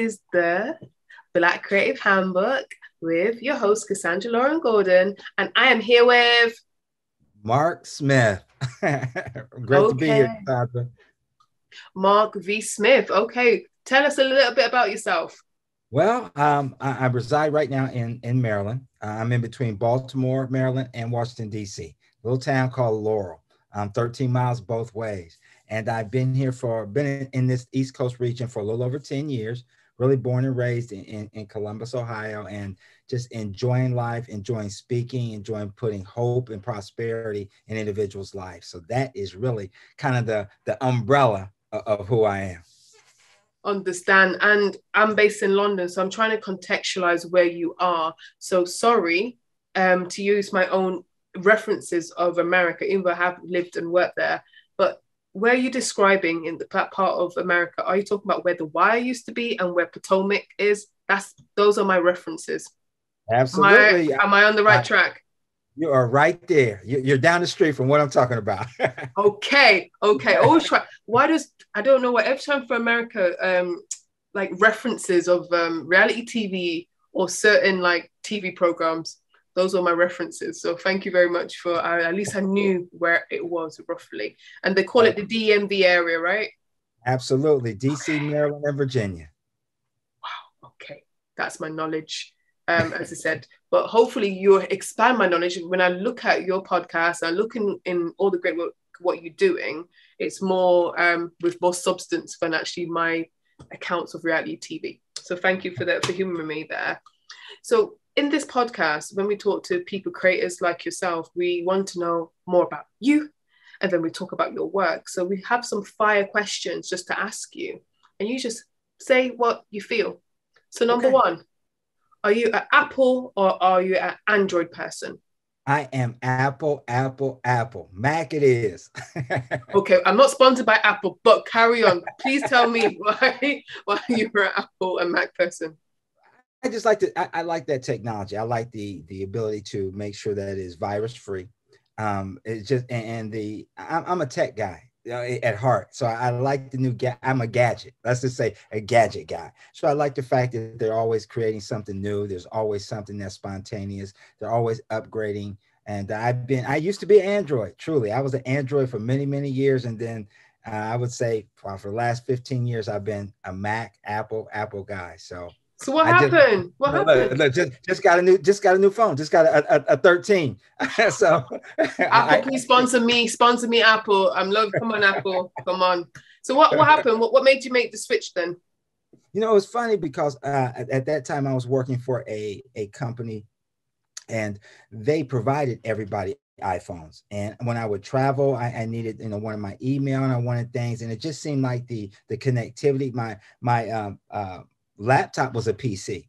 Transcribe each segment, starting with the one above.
is the Black Creative Handbook with your host, Cassandra Lauren Gordon. And I am here with Mark Smith. Great to be here, okay, Cassandra. Mark V. Smith. Okay, tell us a little bit about yourself. Well, I reside right now in Maryland. I'm in between Baltimore, Maryland, and Washington, D.C., a little town called Laurel. I'm 13 miles both ways. And I've been in this East Coast region for a little over 10 years, really born and raised in Columbus, Ohio, and just enjoying life, enjoying speaking, enjoying putting hope and prosperity in individuals' lives. So that is really kind of the umbrella of who I am. Understand. And I'm based in London, so I'm trying to contextualize where you are. So sorry to use my own references of America, even though I have lived and worked there. But where are you describing in that part of America? Are you talking about where the Wire used to be and where Potomac is? Those are my references. Am I Absolutely. am I on the right track? You are right there. You're down the street from what I'm talking about. Okay. Always try. Why does I don't know what every time for America, like references of reality TV or certain like TV programs, those were my references. So thank you very much for at least I knew where it was roughly. And they call it the DMV area, right? Absolutely. DC, Maryland, and Virginia. Okay, that's my knowledge, as I said. But hopefully you'll expand my knowledge. When I look at your podcast, I look in all the great work, what you're doing, it's more with more substance than actually my accounts of reality TV. So thank you for that, for humoring me there. So in this podcast, when we talk to people, creators like yourself, we want to know more about you, and then we talk about your work. So we have some fire questions just to ask you, and you just say what you feel. So number Okay. one, are you an Apple or are you an Android person? I am Apple, Apple, Apple. Mac it is. Okay, I'm not sponsored by Apple, but carry on. Please tell me why you're an Apple and Mac person. I just like I like that technology. I like the ability to make sure that it is virus free. It's just and the I'm a tech guy, at heart. So I like the I'm a gadget. Let's just say a gadget guy. So I like the fact that they're always creating something new. There's always something that's spontaneous. They're always upgrading. And I used to be an Android. Truly, I was an Android for many, many years, and then I would say for the last 15 years, I've been a Mac, Apple guy. So So what I just happened? What look, happened? just got a new phone, just got a 13. So Apple, I, please sponsor me, Apple. I'm love. Come on, Apple. Come on. So what happened? What made you make the switch then? it was funny because at that time I was working for a company, and they provided everybody iPhones. And when I would travel, I needed, one of my email, and I wanted things, and it just seemed like the connectivity. My laptop was a PC,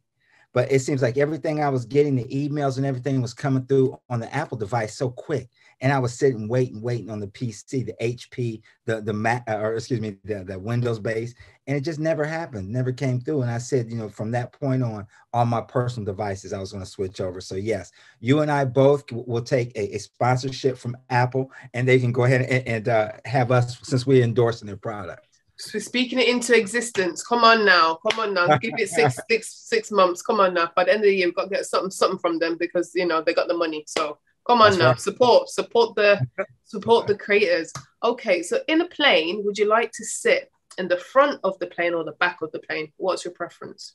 but it seems like everything I was getting, the emails and everything was coming through on the Apple device so quick. And I was sitting, waiting on the PC, the HP, the Mac, or excuse me, the Windows base. And it just never happened, never came through. And I said, from that point on my personal devices, I was going to switch over. So yes, you and I both will take a sponsorship from Apple, and they can go ahead and have us, since we're endorsing their product. So speaking it into existence. Come on now. Give it six months. Come on now. By the end of the year, we've got to get something from them because they got the money. So come on That's now. right. Support the creators. Okay, so in a plane, would you like to sit in the front of the plane or the back of the plane? What's your preference?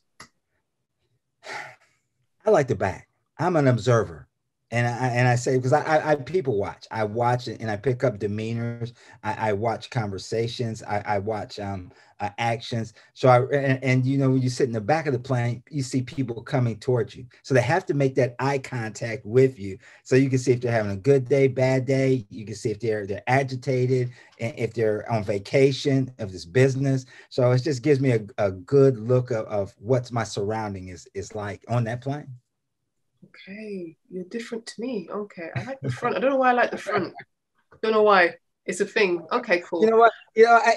I like the back. I'm an observer. And I say, because I people watch. I watch it and I pick up demeanors. I watch conversations. I watch actions. So when you sit in the back of the plane, you see people coming towards you. So they have to make that eye contact with you, so you can see if they're having a good day, bad day. You can see if they're agitated, and if they're on vacation, if it's business. So it just gives me a good look of what's my surrounding is like on that plane. Okay, you're different to me. Okay, I like the front. I don't know why I like the front. Don't know why. It's a thing. Okay, You cool. know what?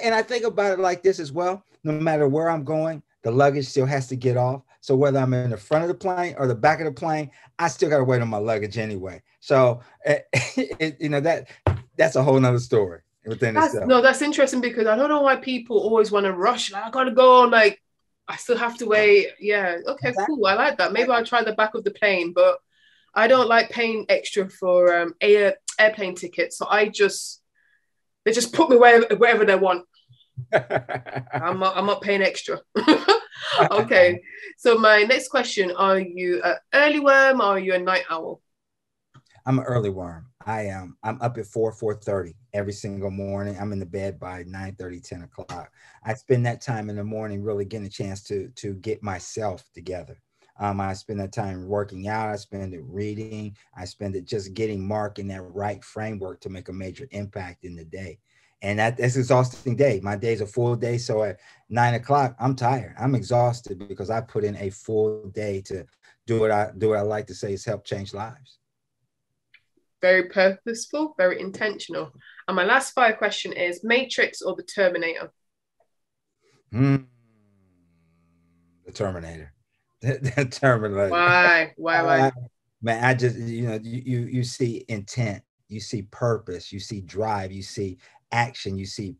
And I think about it like this as well. No matter where I'm going, the luggage still has to get off. So whether I'm in the front of the plane or the back of the plane, I still got to wait on my luggage anyway. So, that's a whole nother story within That's itself. no, that's interesting because I don't know why people always want to rush. Like I gotta go. Like I still have to wait. Yeah. Okay, Exactly. cool. I like that. Maybe I'll try the back of the plane, but I don't like paying extra for airplane tickets. So they just put me wherever they want. I'm not paying extra. Okay. So my next question, are you an early worm or are you a night owl? I'm an early worm. I am. I'm up at 4:30 every single morning. I'm in the bed by 9:30, 10 o'clock. I spend that time in the morning really getting a chance to get myself together. I spend that time working out. I spend it reading. I spend it just getting Mark in that right framework to make a major impact in the day. And that's exhausting day. My day's a full day. So at 9 o'clock, I'm tired. I'm exhausted because I put in a full day to do what I like to say is help change lives. Very purposeful, very intentional. And my last fire question is Matrix or the Terminator? Mm, the Terminator. The Terminator. Why? Man, I just you see intent, you see purpose, you see drive, you see action, you see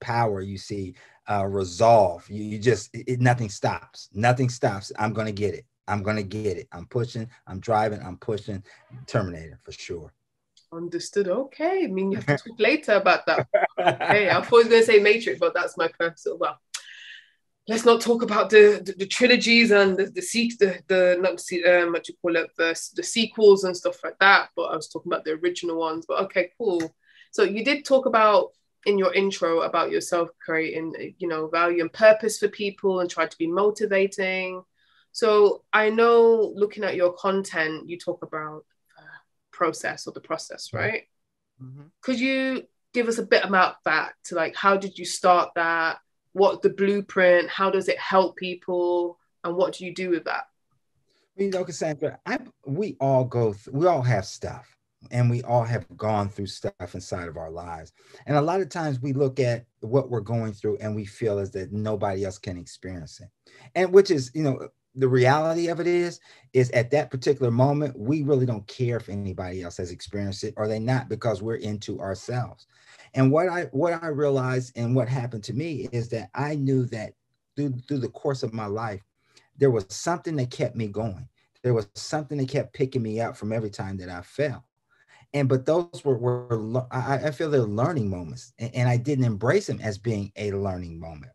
power, you see resolve. You just nothing stops. Nothing stops. I'm gonna get it. I'm gonna get it. I'm pushing. I'm driving. I'm pushing. Terminator for sure. Understood. Okay. I mean, you have to talk later about that. Okay. I thought I was going to say Matrix, but that's my personal. Well, let's not talk about the trilogies and the not what you call it, the sequels and stuff like that. But I was talking about the original ones. But okay, cool. So you did talk about in your intro about yourself creating, value and purpose for people and try to be motivating. So I know looking at your content, you talk about process or the process, right? Mm-hmm. Could you give us a bit about that? To like, how did you start that? What the blueprint? How does it help people? And what do you do with that? Cassandra, we all have stuff, and we all have gone through stuff inside of our lives. And a lot of times we look at what we're going through and we feel as that nobody else can experience it. And which is, the reality of it is at that particular moment, we really don't care if anybody else has experienced it or they not, because we're into ourselves. And what I realized and what happened to me is that I knew that through the course of my life, there was something that kept me going. There was something that kept picking me up from every time that I fell. But those I feel they're learning moments, and I didn't embrace them as being a learning moment.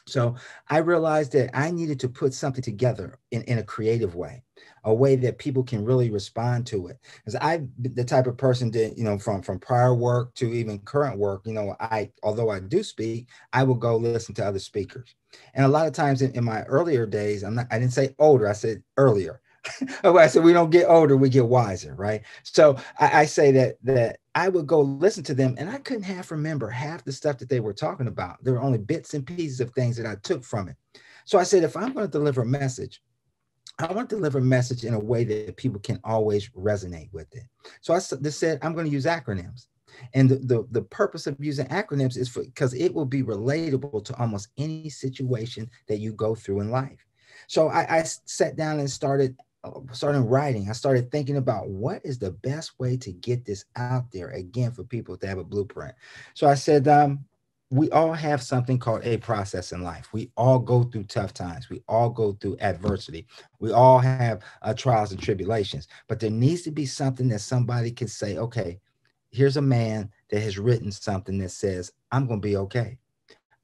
So I realized that I needed to put something together in a creative way, a way that people can really respond to it. Because I'm the type of person that, from prior work to even current work, although I do speak, I will go listen to other speakers. And a lot of times in my earlier days, I didn't say older, I said earlier. I said we don't get older, we get wiser, right? So I say that I would go listen to them, and I couldn't remember half the stuff that they were talking about. There were only bits and pieces of things that I took from it. So I said, if I'm going to deliver a message, I want to deliver a message in a way that people can always resonate with it. So I just said, I'm going to use acronyms. And the purpose of using acronyms is because it will be relatable to almost any situation that you go through in life. So I sat down and started writing. I started thinking about what is the best way to get this out there again for people to have a blueprint. So I said, we all have something called a process in life. We all go through tough times. We all go through adversity. We all have trials and tribulations, but there needs to be something that somebody can say, okay, here's a man that has written something that says, I'm going to be okay.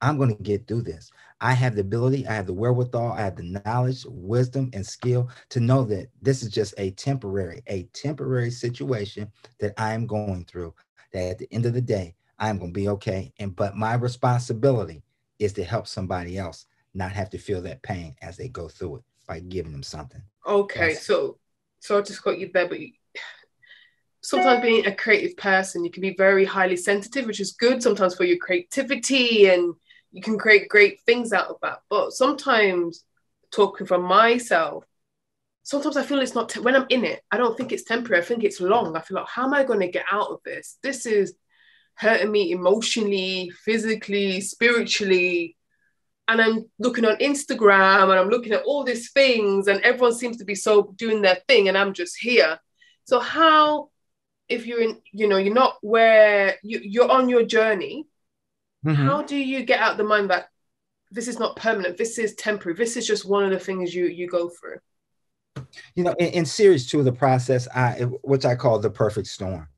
I'm going to get through this. I have the ability, I have the wherewithal, I have the knowledge, wisdom, and skill to know that this is just a temporary situation that I'm going through, that at the end of the day, I'm going to be okay. But my responsibility is to help somebody else not have to feel that pain as they go through it by giving them something. Okay, so I just got you there, but sometimes being a creative person, you can be very highly sensitive, which is good sometimes for your creativity, and you can create great things out of that. But sometimes, talking from myself, sometimes I feel it's not, when I'm in it, I don't think it's temporary. I think it's long. I feel like, how am I going to get out of this? This is hurting me emotionally, physically, spiritually. And I'm looking on Instagram and I'm looking at all these things, and everyone seems to be so doing their thing, and I'm just here. So how, if you're in, you're not where you're on your journey, Mm-hmm. how do you get out the mind that this is not permanent. This is temporary. This is just one of the things you go through. You know, in series 2 of the process, which I call the perfect storm.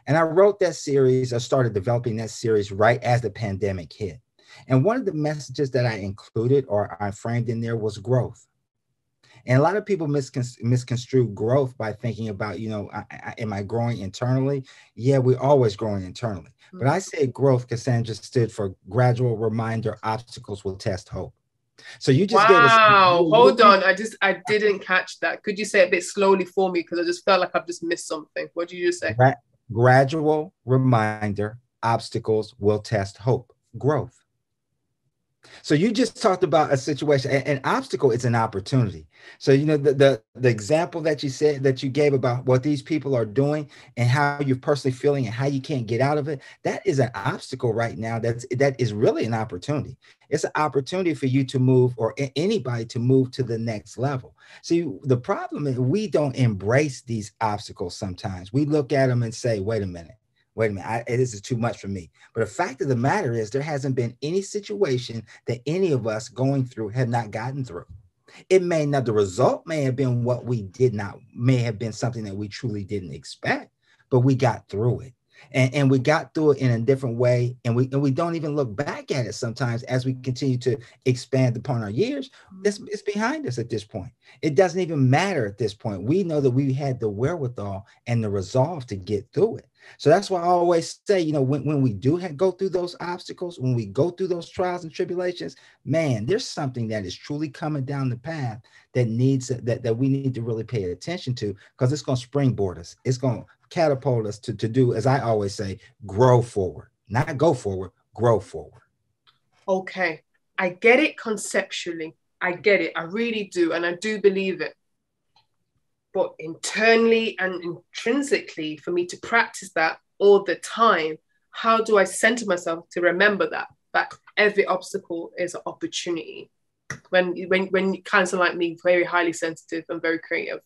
And I wrote that series, I started developing that series right as the pandemic hit. And one of the messages that I included or I framed in there was growth. And a lot of people misconstrue growth by thinking about, you know, am I growing internally? Yeah, we're always growing internally. But I said growth, Cassandra, stood for gradual reminder obstacles will test hope. So you just gave us. Wow, hold on. I didn't catch that. Could you say it a bit slowly for me? Because I just felt like I've just missed something. What did you just say? Gradual reminder obstacles will test hope. Growth. So you just talked about a situation, an obstacle is an opportunity. So, you know, the example that you said that you gave about what these people are doing and how you're personally feeling and how you can't get out of it, that is an obstacle right now. That is really an opportunity. It's an opportunity for you to move or anybody to move to the next level. See, the problem is we don't embrace these obstacles sometimes. We look at them and say, wait a minute, this is too much for me. But the fact of the matter is there hasn't been any situation that any of us going through have not gotten through. It may not, the result may have been what we did not, may have been something that we truly didn't expect, but we got through it. And we got through it in a different way. And we don't even look back at it sometimes as we continue to expand upon our years. It's behind us at this point. It doesn't even matter at this point. We know that we had the wherewithal and the resolve to get through it. So that's why I always say, you know, when we do go through those obstacles, when we go through those trials and tribulations, man, there's something that is truly coming down the path that needs that we need to really pay attention to, because it's going to springboard us. It's going to catapult us to do, as I always say, grow forward, not go forward, grow forward. Okay. I get it conceptually. I get it. I really do. And I do believe it. But internally and intrinsically, for me to practice that all the time, how do I center myself to remember that every obstacle is an opportunity? When you kind of like me, very highly sensitive and very creative.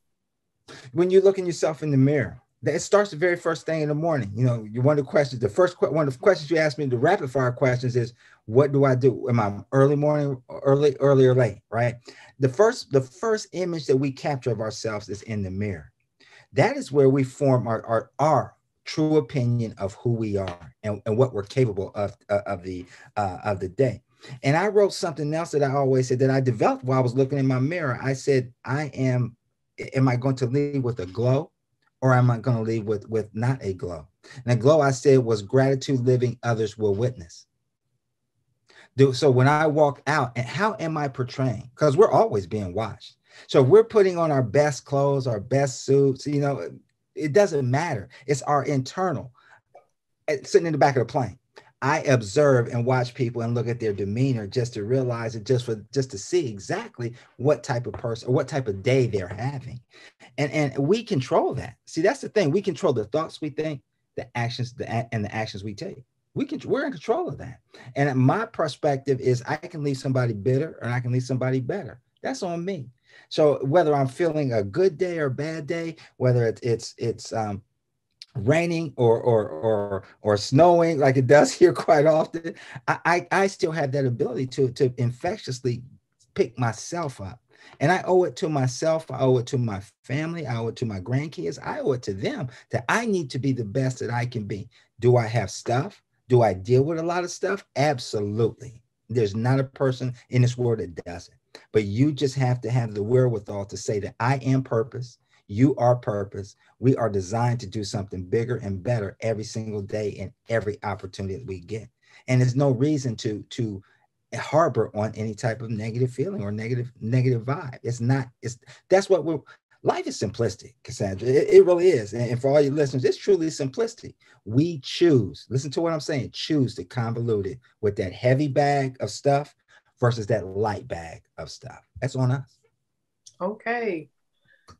When you look in yourself in the mirror, it starts the very first thing in the morning. You know, one of the questions, one of the questions you asked me, the rapid fire questions is, what do I do? Am I early morning, early or late, right? The first image that we capture of ourselves is in the mirror. That is where we form our true opinion of who we are and what we're capable of the day. And I wrote something else that I always said that I developed while I was looking in my mirror. I said, am I going to lead with a glow, or am I going to lead with not a glow? And the glow, I said, was gratitude living others will witness. So when I walk out, and how am I portraying? Because we're always being watched. So if we're putting on our best clothes, our best suits, you know, it doesn't matter. It's our internal. Sitting in the back of the plane, I observe and watch people and look at their demeanor just to realize it, just to see exactly what type of person or what type of day they're having. And we control that. See, that's the thing. We control the thoughts we think, the actions, and the actions we take. We're in control of that. And my perspective is I can leave somebody bitter or I can leave somebody better. That's on me. So whether I'm feeling a good day or a bad day, whether it's raining or snowing like it does here quite often, I still have that ability to infectiously pick myself up. And I owe it to myself. I owe it to my family. I owe it to my grandkids. I owe it to them that I need to be the best that I can be. Do I have stuff? Do I deal with a lot of stuff? Absolutely. There's not a person in this world that doesn't. But you just have to have the wherewithal to say that I am purpose. You are purpose. We are designed to do something bigger and better every single day and every opportunity that we get. And there's no reason to harbor on any type of negative feeling or negative vibe. That's what life is simplistic, Cassandra. It really is. And for all your listeners, it's truly simplistic. We choose, listen to what I'm saying, choose to convolute it with that heavy bag of stuff versus that light bag of stuff. That's on us. Okay.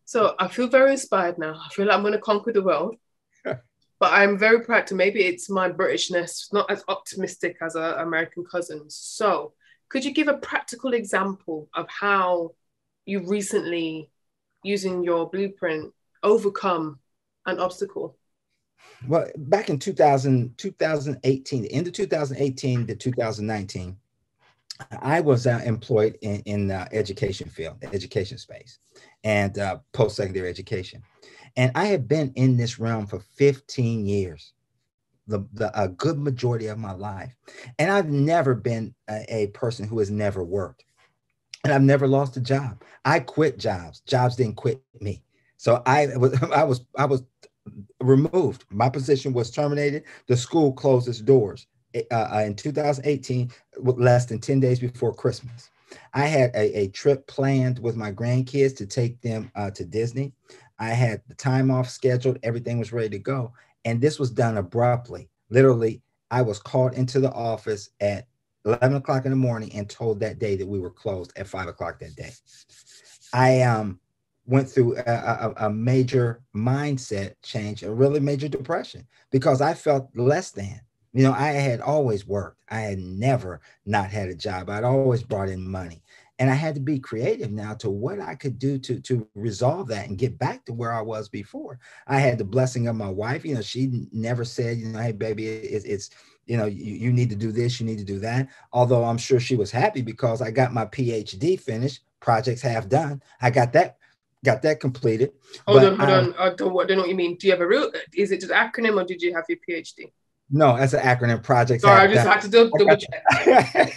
So I feel very inspired now. I feel like I'm going to conquer the world. But I'm very proud to, maybe it's my Britishness, not as optimistic as our American cousins. So could you give a practical example of how you recently, using your blueprint, overcome an obstacle? Well, back in 2018, the end of 2018 to 2019, I was employed in the education field, education space, and post-secondary education. And I had been in this realm for 15 years, a good majority of my life. And I've never been a person who has never worked. And I've never lost a job. I quit jobs. Jobs didn't quit me. So I was removed. My position was terminated. The school closed its doors in 2018, less than 10 days before Christmas. I had a trip planned with my grandkids to take them to Disney. I had the time off scheduled. Everything was ready to go. And this was done abruptly. Literally, I was called into the office at 11 o'clock in the morning and told that day that we were closed at 5 o'clock that day. I went through a major mindset change, a really major depression, because I felt less than. You know, I had always worked. I had never not had a job. I'd always brought in money. And I had to be creative now to what I could do to resolve that and get back to where I was before. I had the blessing of my wife. You know, she never said, you know, hey, baby, it's you know, you need to do this, you need to do that. Although I'm sure she was happy because I got my PhD finished, projects half done. I got that completed. Hold on. I don't know what you mean. Do you have a real, is it just acronym or did you have your PhD? No, that's an acronym. Projects. Sorry, I just had to double check.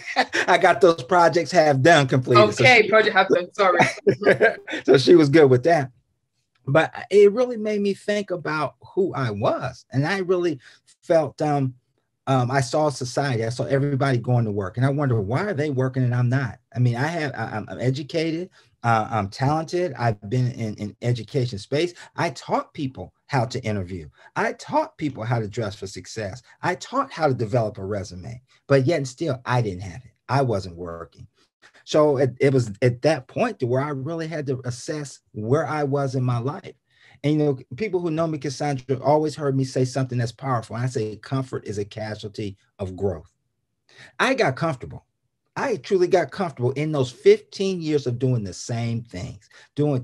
I got those projects half done completed. Okay, project half done. Sorry. So she was good with that. But it really made me think about who I was, and I really felt I saw society. I saw everybody going to work, and I wondered, why are they working and I'm not? I mean, I'm educated. I'm talented. I've been in education space. I taught people how to interview. I taught people how to dress for success. I taught how to develop a resume, but yet and still I didn't have it. I wasn't working. So it was at that point to where I really had to assess where I was in my life. And, you know, people who know me, Cassandra, always heard me say something that's powerful. I say comfort is a casualty of growth. I got comfortable. I truly got comfortable in those 15 years of doing the same things,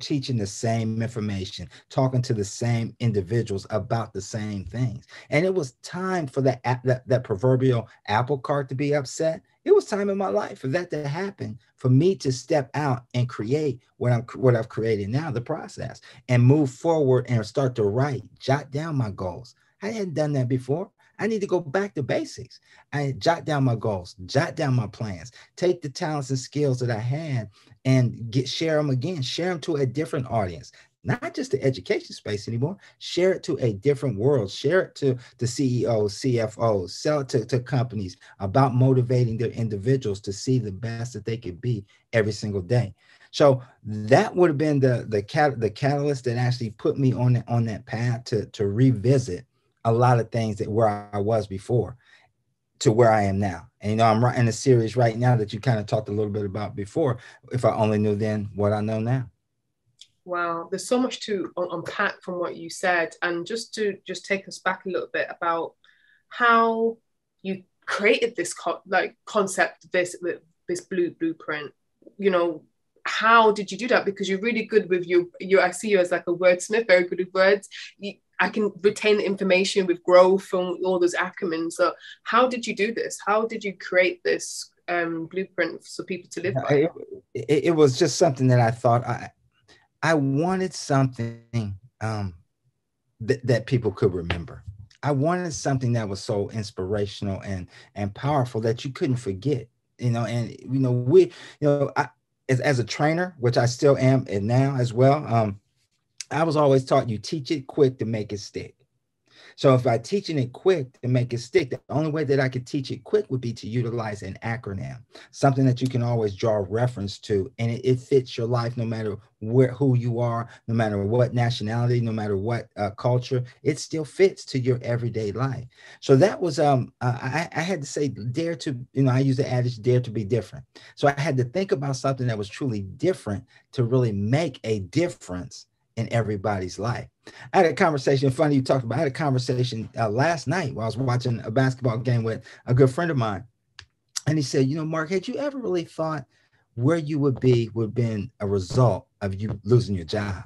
teaching the same information, talking to the same individuals about the same things. And it was time for that proverbial apple cart to be upset. It was time in my life for that to happen, for me to step out and create what I've created now, the process, and move forward and start to write, jot down my goals. I hadn't done that before. I need to go back to basics. I jot down my goals, jot down my plans, take the talents and skills that I had and share them to a different audience, not just the education space anymore. Share it to a different world. Share it to the CEOs, CFOs, sell it to companies about motivating their individuals to see the best that they could be every single day. So that would have been the catalyst that actually put me on that path to revisit a lot of things that where I was before to where I am now. And, you know, I'm writing a series right now that you kind of talked a little bit about before. If I only knew then what I know now. Wow, there's so much to unpack from what you said. And just to take us back a little bit about how you created this concept, this blueprint, you know, how did you do that? Because you're really good with your I see you as like a wordsmith, very good with words. I can retain the information with growth and all those acronyms. So how did you do this? How did you create this blueprint for people to live by? It was just something that I thought I wanted something that people could remember. I wanted something that was so inspirational and powerful that you couldn't forget. You know, and you know, as a trainer, which I still am and now as well. I was always taught you teach it quick to make it stick. So if I teaching it quick to make it stick, the only way that I could teach it quick would be to utilize an acronym, something that you can always draw reference to, and it fits your life no matter who you are, no matter what nationality, no matter what culture. It still fits to your everyday life. So that was I had to say dare to, you know, I use the adage dare to be different. So I had to think about something that was truly different to really make a difference in everybody's life. I had a conversation, funny you talked about, I had a conversation last night while I was watching a basketball game with a good friend of mine. And he said, you know, Mark, had you ever really thought where you would have been a result of you losing your job?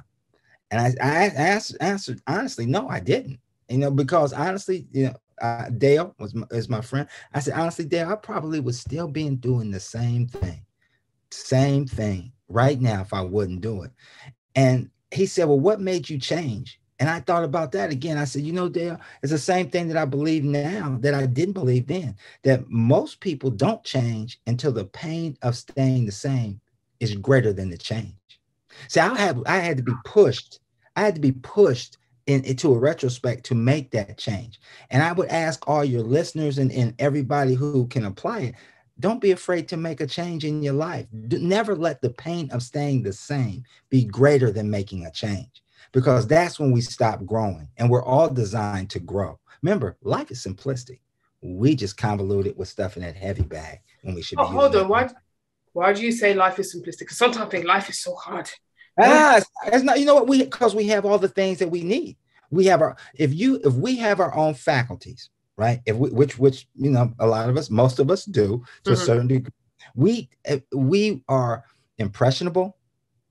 And I answered honestly, no, I didn't. You know, because honestly, you know, Dale is my friend. I said, honestly, Dale, I probably would still be doing the same thing right now if I wouldn't do it. And he said, well, what made you change? And I thought about that again. I said, Dale, it's the same thing that I believe now that I didn't believe then, that most people don't change until the pain of staying the same is greater than the change. See, I had to be pushed. I had to be pushed into a retrospect to make that change. And I would ask all your listeners and everybody who can apply it, don't be afraid to make a change in your life. Never let the pain of staying the same be greater than making a change, because that's when we stop growing, and we're all designed to grow. Remember, life is simplistic. We just convolute it with stuff in that heavy bag when we should be hold using on. Why do you say life is simplistic? Because sometimes I think life is so hard. It's not, you know what, because we have all the things that we need. We have if we have our own faculties, right? Which a lot of us, most of us do to a certain degree. We are impressionable.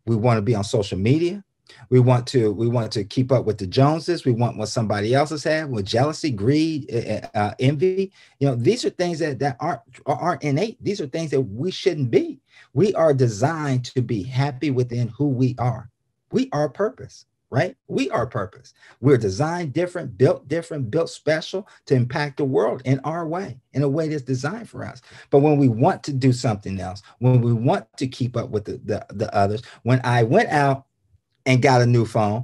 We want to be on social media. We want to keep up with the Joneses. We want what somebody else has had, with jealousy, greed, envy. These are things that aren't innate. These are things that we shouldn't be. We are designed to be happy within who we are. We are purpose, right? We are purpose. We're designed different, built special to impact the world in our way, in a way that's designed for us. But when we want to do something else, when we want to keep up with the others, when I went out and got a new phone,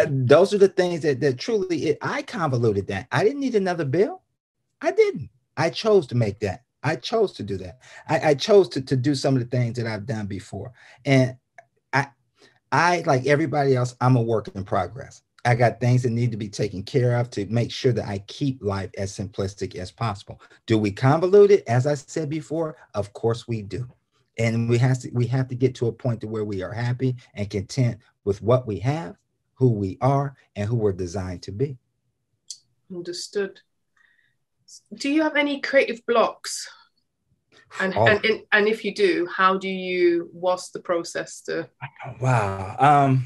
those are the things that truly, I convoluted that. I didn't need another bill. I didn't. I chose to make that. I chose to do that. I chose to do some of the things that I've done before. And I, like everybody else, I'm a work in progress. I got things that need to be taken care of to make sure that I keep life as simplistic as possible. Do we convolute it? As I said before, of course we do. And we have to get to a point to where we are happy and content with what we have, who we are, and who we're designed to be. Understood. Do you have any creative blocks? And if you do, what's the process to? Wow.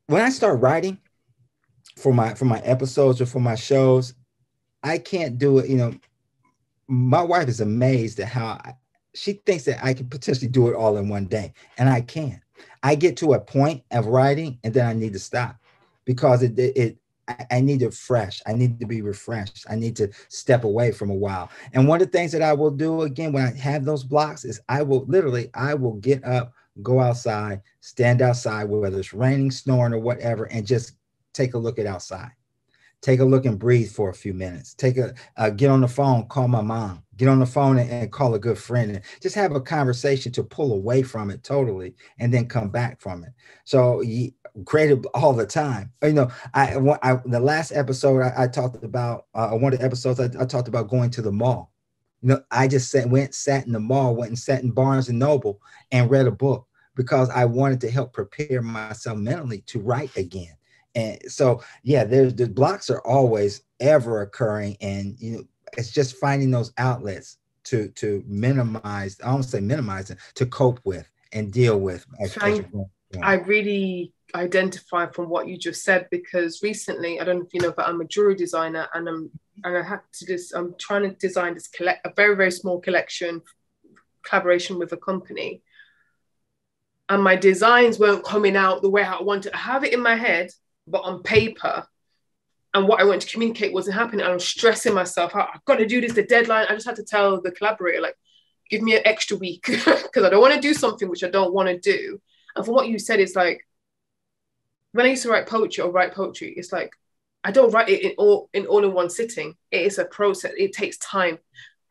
When I start writing for my episodes or for my shows, I can't do it. My wife is amazed at how she thinks that I can potentially do it all in one day, and I can't. I get to a point of writing and then I need to stop, because I need to fresh. I need to be refreshed. I need to step away from a while. And one of the things that I will do again when I have those blocks is I will get up, go outside, stand outside, whether it's raining, snowing, or whatever, and just take a look at outside. Take a look and breathe for a few minutes. Get on the phone, call my mom, get on the phone and call a good friend, and just have a conversation to pull away from it totally and then come back from it. So creative all the time. The last episode I talked about, one of the episodes I talked about going to the mall. I just sat in the mall, went and sat in Barnes and Noble and read a book, because I wanted to help prepare myself mentally to write again. And so, yeah, the blocks are always ever occurring. And, it's just finding those outlets to minimize, I don't say minimize it, to cope with and deal with. I really identify from what you just said, because recently, I don't know if you know, but I'm a jewelry designer, and I'm trying to design a very, very small collaboration with a company. And my designs weren't coming out the way I wanted. I have it in my head, but on paper, and what I wanted to communicate wasn't happening. I was stressing myself out. I've got to do this, the deadline. I just had to tell the collaborator, like, give me an extra week, because I don't want to do something which I don't want to do. And from what you said, it's like, when I used to write poetry, it's like, I don't write it all in one sitting. It is a process. It takes time.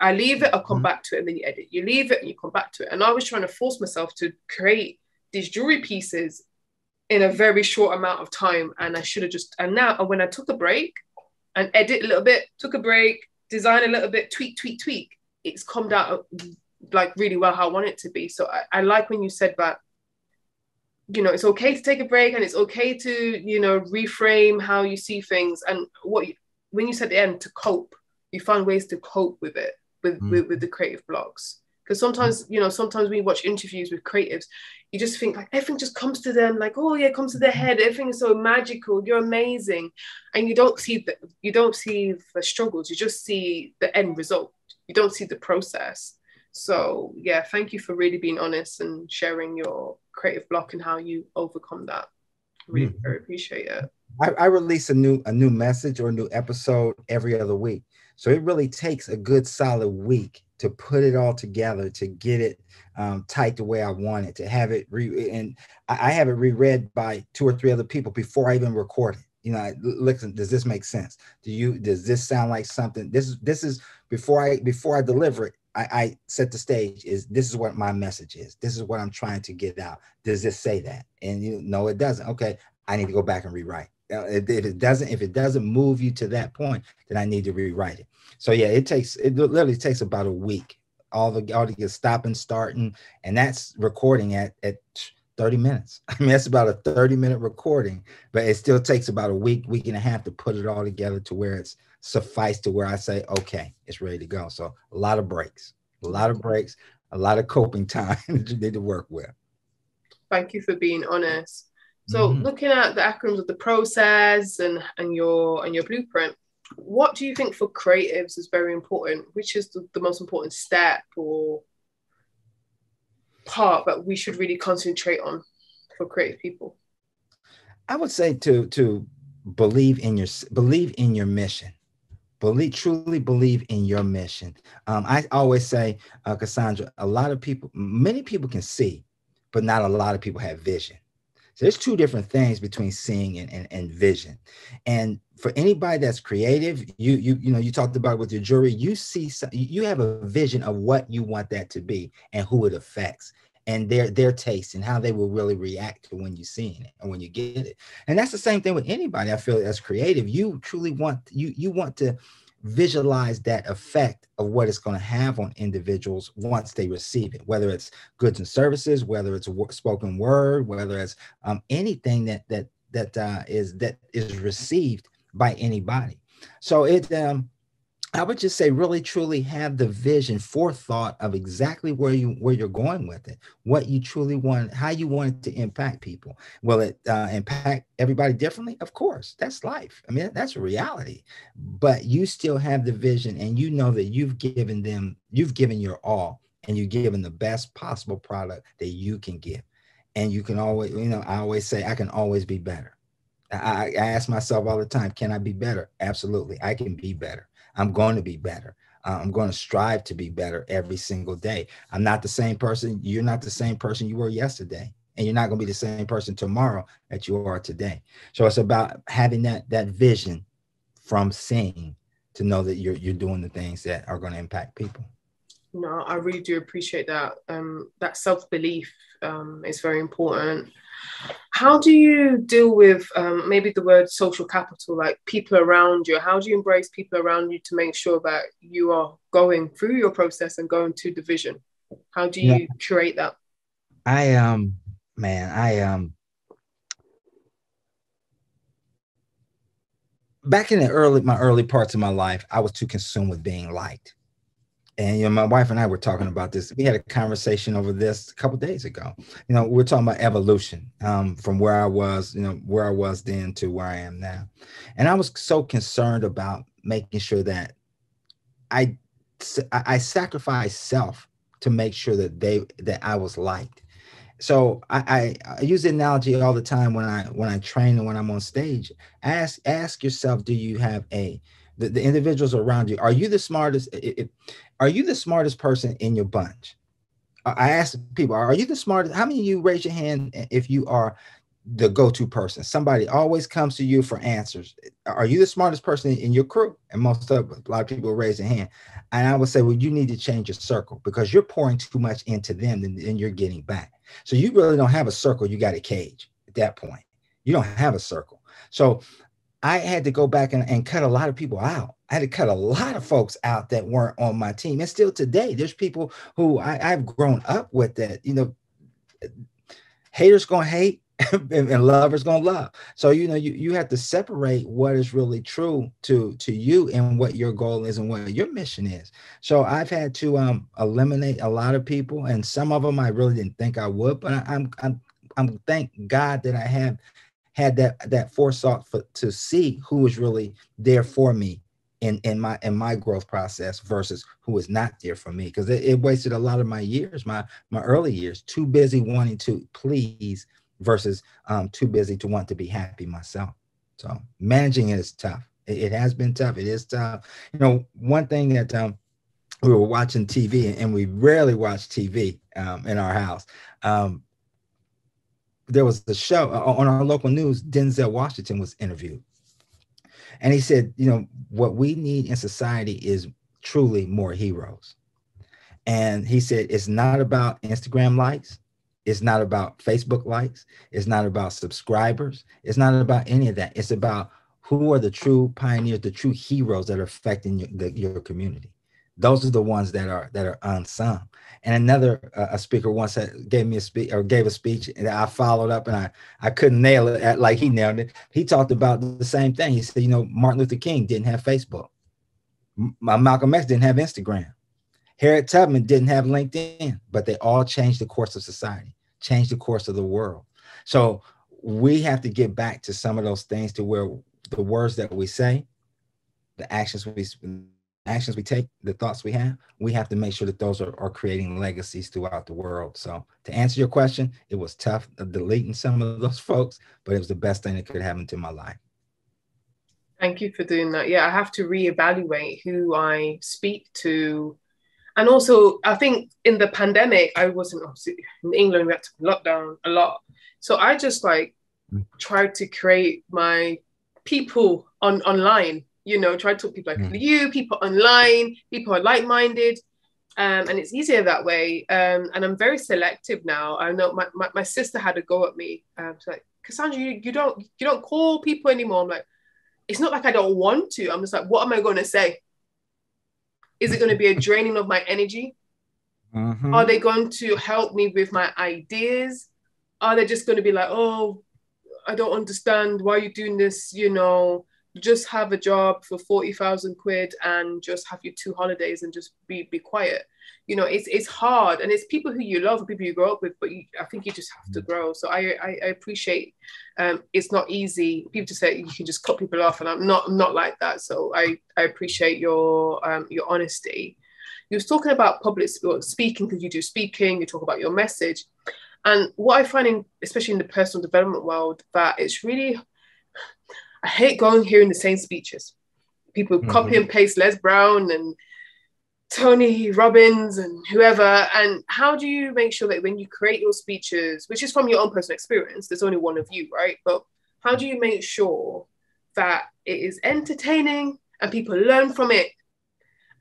I leave it, I'll come back to it, and then you edit. You leave it and you come back to it. And I was trying to force myself to create these jewelry pieces in a very short amount of time. And I should have and when I took a break and edit a little bit, took a break, design a little bit, tweak, it's come out like really well how I want it to be. So I like when you said that, it's okay to take a break, and it's okay to, reframe how you see things. And when you said at the end, to cope, you find ways to cope with it, with the creative blocks. Because sometimes, you know, sometimes when you watch interviews with creatives, you just think like everything just comes to them, like, oh yeah, it comes to their head. Everything is so magical. You're amazing, and you don't see the struggles. You just see the end result. You don't see the process. So yeah, thank you for really being honest and sharing your creative block and how you overcome that. Really, very appreciate it. I release a new message or a new episode every other week. So it really takes a good solid week to put it all together, to get it tight the way I want it, to have it and I have it reread by 2 or 3 other people before I even record it. You know, listen, does this make sense? Does this sound like something? This is before I deliver it. I set the stage. This is what my message is. This is what I'm trying to get out. Does this say that? And you know, it doesn't. Okay, I need to go back and rewrite. If it doesn't move you to that point, then I need to rewrite it. So yeah, it literally takes about a week. All to get stopping, starting, and that's recording at 30 minutes. I mean, that's about a 30-minute recording, but it still takes about a week and a half to put it all together to where it's suffice to where I say, okay, it's ready to go. So a lot of breaks, a lot of coping time that you need to work with. Thank you for being honest. So looking at the acronyms of the process and your blueprint, what do you think for creatives is very important? Which is the most important step or part that we should really concentrate on for creative people? I would say to believe in your mission. Truly believe in your mission. I always say, Cassandra, many people can see, but not a lot of people have vision. So there's 2 different things between seeing and vision. And for anybody that's creative, you talked about with your jewelry, you have a vision of what you want that to be and who it affects and their taste and how they will really react to when you're seeing it and when you get it. And that's the same thing with anybody. I feel as creative, you truly want to visualize that effect of what it's going to have on individuals once they receive it, whether it's goods and services, whether it's spoken word, whether it's anything that is received by anybody. So I would just say really truly have the vision, forethought of exactly where you're going with it, what you truly want, how you want it to impact people. Will it impact everybody differently? Of course, that's life. I mean, that's a reality. But you still have the vision, and you know that you've given your all, and you've given the best possible product that you can give. And you can always, I always say I can always be better. I ask myself all the time, can I be better? Absolutely, I can be better. I'm going to be better. I'm going to strive to be better every single day. I'm not the same person. You're not the same person you were yesterday. And you're not going to be the same person tomorrow that you are today. So it's about having that vision from seeing to know that you're doing the things that are going to impact people. No, I really do appreciate that. That self-belief is very important. How do you deal with maybe the word social capital, like people around you? How do you embrace people around you to make sure that you are going through your process and going to the vision? How do you curate that? Back in my early parts of my life, I was too consumed with being liked. And my wife and I were talking about this. We had a conversation over this a couple of days ago. We're talking about evolution from where I was then to where I am now. And I was so concerned about making sure that I sacrificed self to make sure that I was liked. So I use the analogy all the time when I train and when I'm on stage. Ask yourself, do you have the individuals around you? Are you the smartest? Are you the smartest person in your bunch? I ask people, are you the smartest? How many of you raise your hand if you are the go-to person? Somebody always comes to you for answers. Are you the smartest person in your crew? And a lot of people raise their hand. And I would say, well, you need to change your circle because you're pouring too much into them and you're getting back. So you really don't have a circle. You got a cage at that point. You don't have a circle. So I had to go back and cut a lot of people out. I had to cut a lot of folks out that weren't on my team. And still today, there's people who I've grown up with that, haters gonna hate. and lovers gonna love. So you have to separate what is really true to you and what your goal is and what your mission is. So I've had to eliminate a lot of people, and some of them I really didn't think I would, but I'm thank God that I have had that foresight to see who was really there for me in my growth process versus who is not there for me, because it wasted a lot of my years, my early years, too busy wanting to please versus too busy to want to be happy myself. So managing it is tough. It has been tough. It is tough. One thing that we were watching TV, and we rarely watch TV in our house. There was a show on our local news. Denzel Washington was interviewed, and he said, what we need in society is truly more heroes. And he said, it's not about Instagram likes. It's not about Facebook likes. It's not about subscribers. It's not about any of that. It's about who are the true pioneers, the true heroes that are affecting your community. Those are the ones that are unsung. And another a speaker once gave me a speech, or gave a speech, and I followed up, and I couldn't nail it like he nailed it. He talked about the same thing. He said, Martin Luther King didn't have Facebook. Malcolm X didn't have Instagram. Harriet Tubman didn't have LinkedIn, but they all changed the course of society, changed the course of the world. So we have to get back to some of those things, to where the words that we say, the actions we take, the thoughts we have to make sure that those are creating legacies throughout the world. So to answer your question, it was tough deleting some of those folks, but it was the best thing that could happen to my life. Thank you for doing that. Yeah, I have to reevaluate who I speak to. And also, I think in the pandemic, I wasn't, obviously in England, we had to lock down a lot. So I just tried to create my people online, try to talk to people like you, people online, people are like-minded. And it's easier that way. And I'm very selective now. I know my sister had a go at me. She's like, Cassandra, you don't call people anymore. I'm like, it's not like I don't want to. I'm just like, what am I going to say? Is it going to be a draining of my energy? Mm-hmm. Are they going to help me with my ideas? Are they just going to be like, oh, I don't understand why you're doing this, just have a job for 40,000 quid and just have your 2 holidays and just be quiet. It's hard, and it's people who you love and people you grow up with, but I think you just have to grow. So I appreciate it's not easy. People just say you can just cut people off, and I'm not like that. So I appreciate your honesty. You was talking about public speaking, because you do speaking, you talk about your message. And what I find, especially in the personal development world, that it's really, I hate hearing the same speeches. People copy and paste Les Brown and Tony Robbins and whoever. And how do you make sure that when you create your speeches, which is from your own personal experience, there's only one of you, right? But how do you make sure that it is entertaining and people learn from it,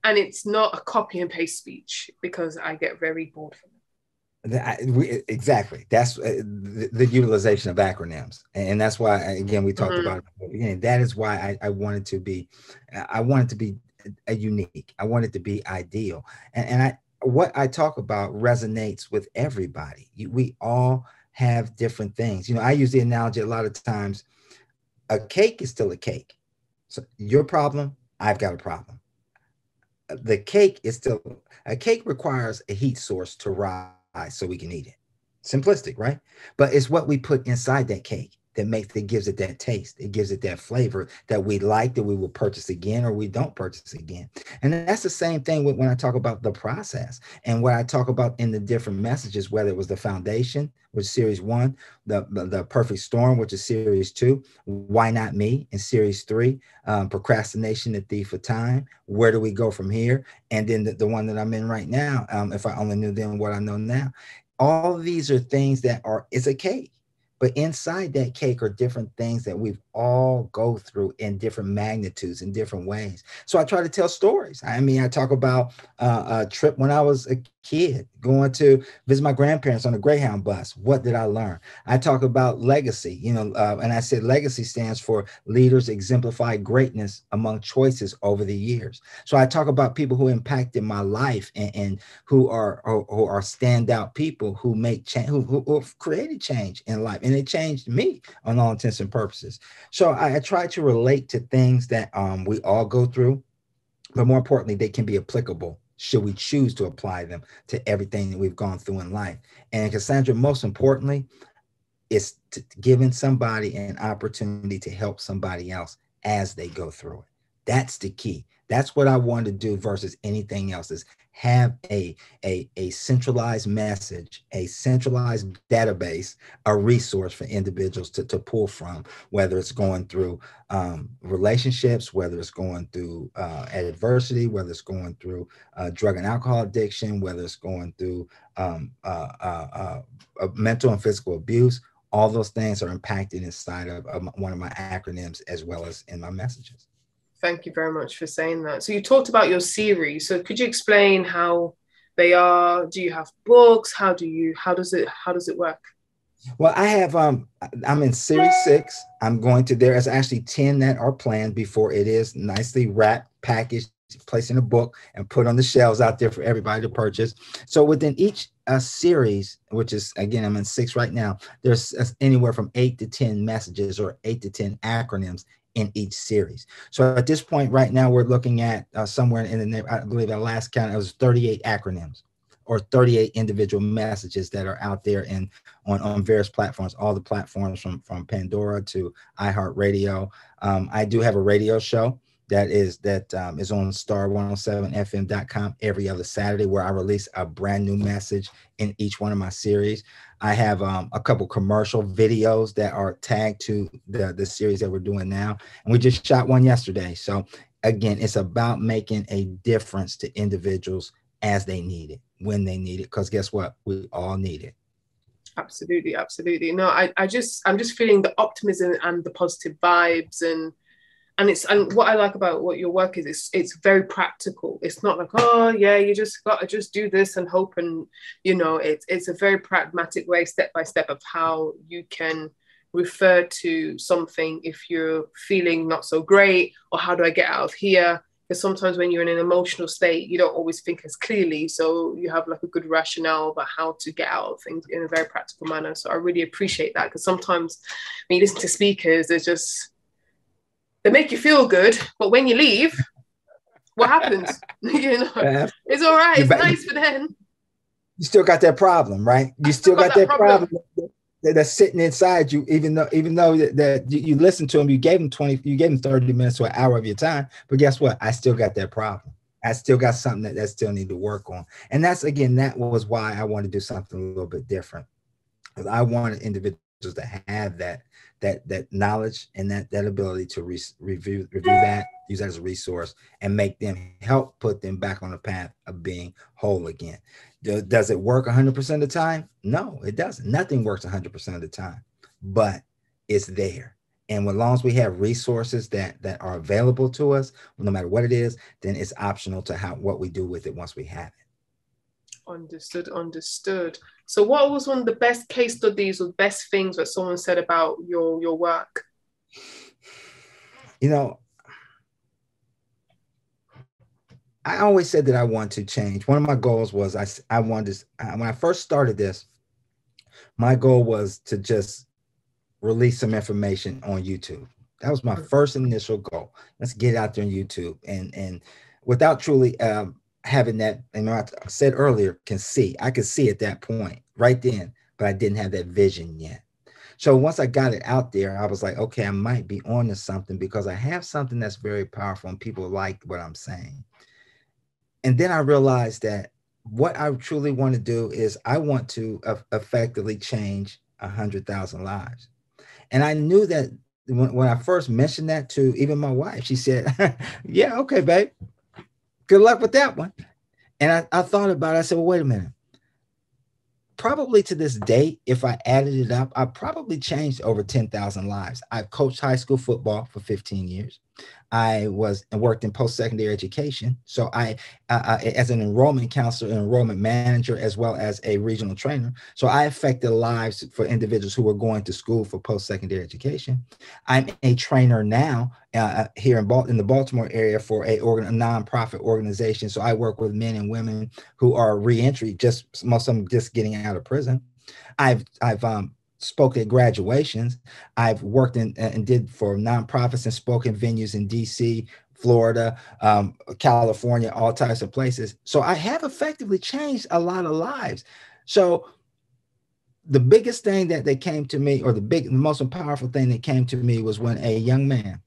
and it's not a copy and paste speech? Because I get very bored from it. Exactly. That's the utilization of acronyms, and that's why, again, we talked about it at the beginning. That is why I wanted to be a unique. I wanted to be ideal, and what I talk about resonates with everybody. We all have different things. I use the analogy a lot of times. A cake is still a cake. So your problem, I've got a problem. The cake is still a cake, requires a heat source to rise so we can eat it. Simplistic, right? But it's what we put inside that cake that gives it that taste. It gives it that flavor that we like, that we will purchase again, or we don't purchase again. And that's the same thing when I talk about the process, and what I talk about in the different messages, whether it was the foundation, which is series 1, the perfect storm, which is series 2, why not me in series 3, procrastination, the thief of time, where do we go from here? And then the one that I'm in right now, if I only knew then what I know now. All of these are things that it's a cake. But inside that cake are different things that we've all go through in different magnitudes, in different ways. So I try to tell stories. I mean, I talk about a trip when I was a kid, going to visit my grandparents on a Greyhound bus. What did I learn? I talk about legacy, and I said legacy stands for leaders exemplify greatness among choices over the years. So I talk about people who impacted my life, and who are standout people who make change, who created change in life, and it changed me on all intents and purposes. So I try to relate to things that we all go through, but more importantly, they can be applicable should we choose to apply them to everything that we've gone through in life. And Cassandra, most importantly, is giving somebody an opportunity to help somebody else as they go through it. That's the key. That's what I want to do versus anything else, is have a centralized message, a centralized database, a resource for individuals to pull from, whether it's going through relationships, whether it's going through adversity, whether it's going through drug and alcohol addiction, whether it's going through mental and physical abuse. All those things are impacted inside of one of my acronyms, as well as in my messages. Thank you very much for saying that. So you talked about your series. So could you explain how they are? Do you have books? How does it work? Well, I have I'm in series 6. There's actually 10 that are planned before it is nicely wrapped, packaged, placed in a book, and put on the shelves out there for everybody to purchase. So within each series, which is, again, I'm in 6 right now, there's anywhere from 8 to 10 messages or 8 to 10 acronyms in each series. So at this point right now, we're looking at somewhere in the, I believe at last count, it was 38 acronyms or 38 individual messages that are out there and on various platforms, all the platforms from Pandora to iHeartRadio. I do have a radio show that is on star107fm.com every other Saturday, where I release a brand new message in each one of my series. I have a couple commercial videos that are tagged to the series that we're doing now. And we just shot one yesterday. So again, it's about making a difference to individuals as they need it, when they need it, because guess what? We all need it. Absolutely, absolutely. No, I'm just feeling the optimism and the positive vibes, and what I like about what your work is, it's very practical. It's not like, oh yeah, you just got to just do this and hope, and it's a very pragmatic way, step by step, of how you can refer to something if you're feeling not so great, or how do I get out of here? Because sometimes when you're in an emotional state, you don't always think as clearly. So you have like a good rationale about how to get out of things in a very practical manner. So I really appreciate that, because sometimes when you listen to speakers, they make you feel good, but when you leave, what happens? It's all right. It's nice for them. You still got that problem, right? You still got that problem that's sitting inside you, even though that you listened to them, you gave them 30 minutes to an hour of your time. But guess what? I still got that problem. I still got something that still need to work on. And that was why I want to do something a little bit different, because I wanted individuals to have that knowledge and that ability to review that, use that as a resource, and make them, help put them back on the path of being whole again. Does it work 100% of the time? No, it doesn't. Nothing works 100% of the time, but it's there. And as long as we have resources that are available to us, no matter what it is, then it's optional to what we do with it once we have it. Understood. So what was one of the best case studies or best things that someone said about your work? I always said that I want to change. One of my goals was I wanted to, when I first started this, my goal was to just release some information on YouTube. That was my first initial goal. Let's get out there on YouTube, and without truly having that, and I said earlier, I could see at that point right then, but I didn't have that vision yet. So once I got it out there, I was like, okay, I might be on to something, because I have something that's very powerful and people like what I'm saying. And then I realized that what I truly want to do is I want to effectively change 100,000 lives. And I knew that when I first mentioned that to even my wife, she said, yeah, okay, babe, good luck with that one. And I thought about it. I said, well, wait a minute. probably to this date, if I added it up, I probably changed over 10,000 lives. I've coached high school football for 15 years. I worked in post-secondary education. So as an enrollment counselor, enrollment manager, as well as a regional trainer. So I affected lives for individuals who were going to school for post-secondary education. I'm a trainer now here in the Baltimore area for a nonprofit organization. So I work with men and women who are reentry, just most of them just getting out of prison. I've spoke at graduations. I've worked and did for nonprofits and spoken venues in DC, Florida, California, all types of places. So I have effectively changed a lot of lives. So the biggest thing that came to me, or the most powerful thing that came to me, was when a young man,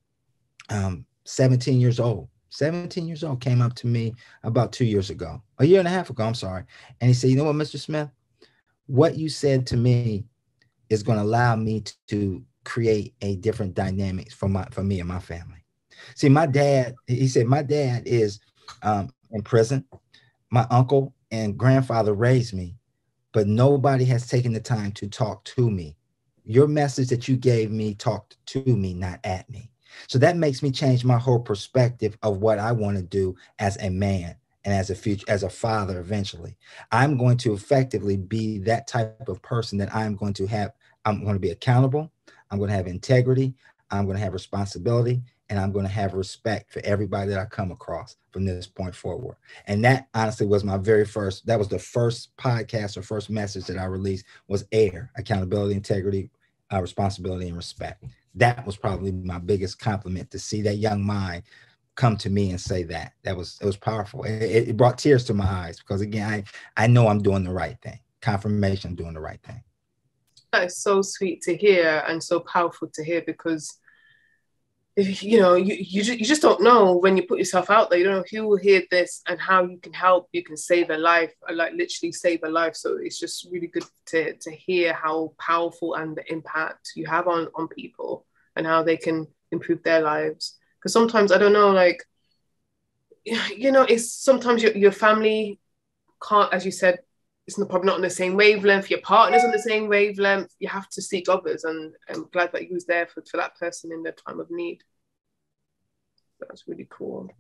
17 years old, came up to me about 2 years ago, a year and a half ago, I'm sorry. And he said, you know what, Mr. Smith, what you said to me is going to allow me to create a different dynamics for me and my family. See, my dad, he said, my dad is in prison. My uncle and grandfather raised me, but nobody has taken the time to talk to me. Your message that you gave me talked to me, not at me. So that makes me change my whole perspective of what I want to do as a man and as a father. Eventually, I'm going to effectively be that type of person that I'm going to be accountable. I'm going to have integrity. I'm going to have responsibility, and I'm going to have respect for everybody that I come across from this point forward. And that honestly was that was the first podcast or first message that I released, was accountability, integrity, responsibility, and respect. That was probably my biggest compliment, to see that young mind come to me and say that. It was powerful. It brought tears to my eyes, because again, I know I'm doing the right thing. Confirmation I'm doing the right thing. That is so sweet to hear and so powerful to hear, because if you just don't know when you put yourself out there. You don't know who will hear this and how you can help. You can save a life, like literally save a life. So it's just really good to hear how powerful and the impact you have on people and how they can improve their lives. Because sometimes, I don't know, like, it's sometimes your family can't, as you said, it's probably not on the same wavelength. Your partner's on the same wavelength. You have to seek others, and I'm glad that you was there for that person in their time of need. That's really cool.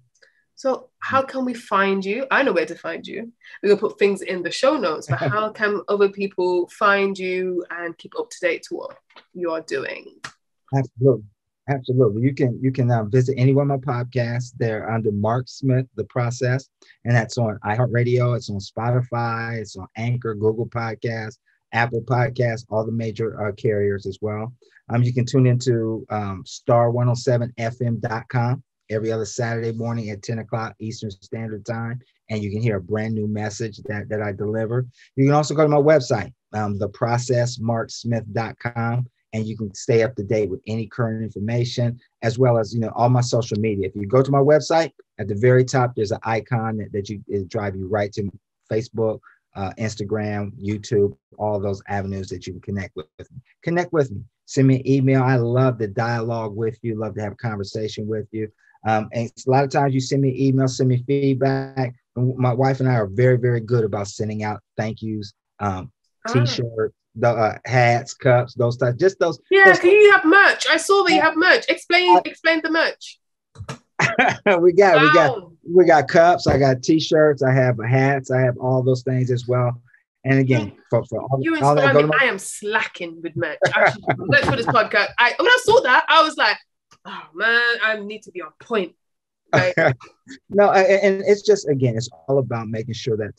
So how can we find you? I know where to find you. We're going to put things in the show notes, but how can other people find you and keep up to date to what you are doing? Absolutely. You can visit any one of my podcasts. They're under Mark Smith, The Process, and that's on iHeartRadio. It's on Spotify. It's on Anchor, Google Podcasts, Apple Podcasts, all the major carriers as well. You can tune into star107fm.com every other Saturday morning at 10 o'clock Eastern Standard Time, and you can hear a brand new message that I deliver. You can also go to my website, theprocessmarksmith.com. And you can stay up to date with any current information, as well as, all my social media. If you go to my website, at the very top, there's an icon that drive you right to Facebook, Instagram, YouTube, all those avenues that you can connect with me. Connect with me. Send me an email. I love the dialogue with you. Love to have a conversation with you. And a lot of times you send me an email, send me feedback. My wife and I are very, very good about sending out thank yous, T-shirts, the hats, cups, those types, just those. Yeah, those can you have merch? I saw that you have merch. Explain the merch. we got cups. I got T-shirts. I have hats. I have all those things as well. And again, for all that, I am slacking with merch. Actually, let's for this podcast. When I saw that, I was like, oh man, I need to be on point. Right? No, and it's just, again, it's all about making sure that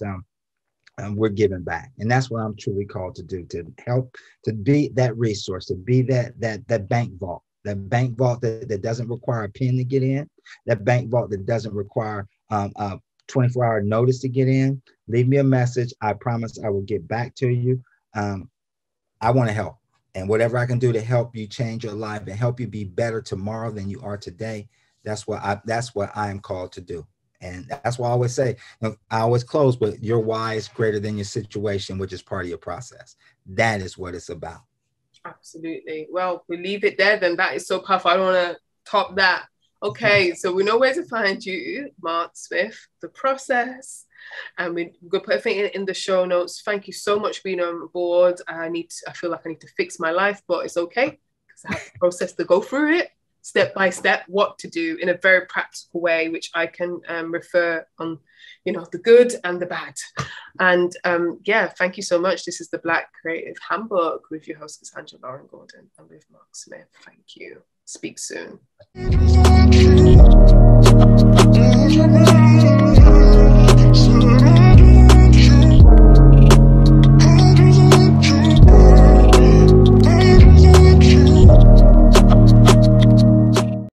we're giving back, and that's what I'm truly called to do, to help, to be that resource, to be that bank vault, that doesn't require a pin to get in, that bank vault that doesn't require 24-hour notice to get in. Leave me a message. I promise I will get back to you. I want to help, and whatever I can do to help you change your life and help you be better tomorrow than you are today, that's what I am called to do. And that's why I always say, I always close with, your why is greater than your situation, which is part of your process. That is what it's about. Absolutely. Well, we leave it there then. That is so powerful. I don't want to top that. Okay, so we know where to find you, Mark Smith, The Process. And we're going to put everything in the show notes. Thank you so much for being on board. I feel like I need to fix my life, but it's okay because I have a process to go through it step by step, what to do in a very practical way, which I can refer on, the good and the bad. And thank you so much. This is the Black Creative Handbook with your host, Cassandra Lauren Gordon, and with Mark Smith. Thank you. Speak soon.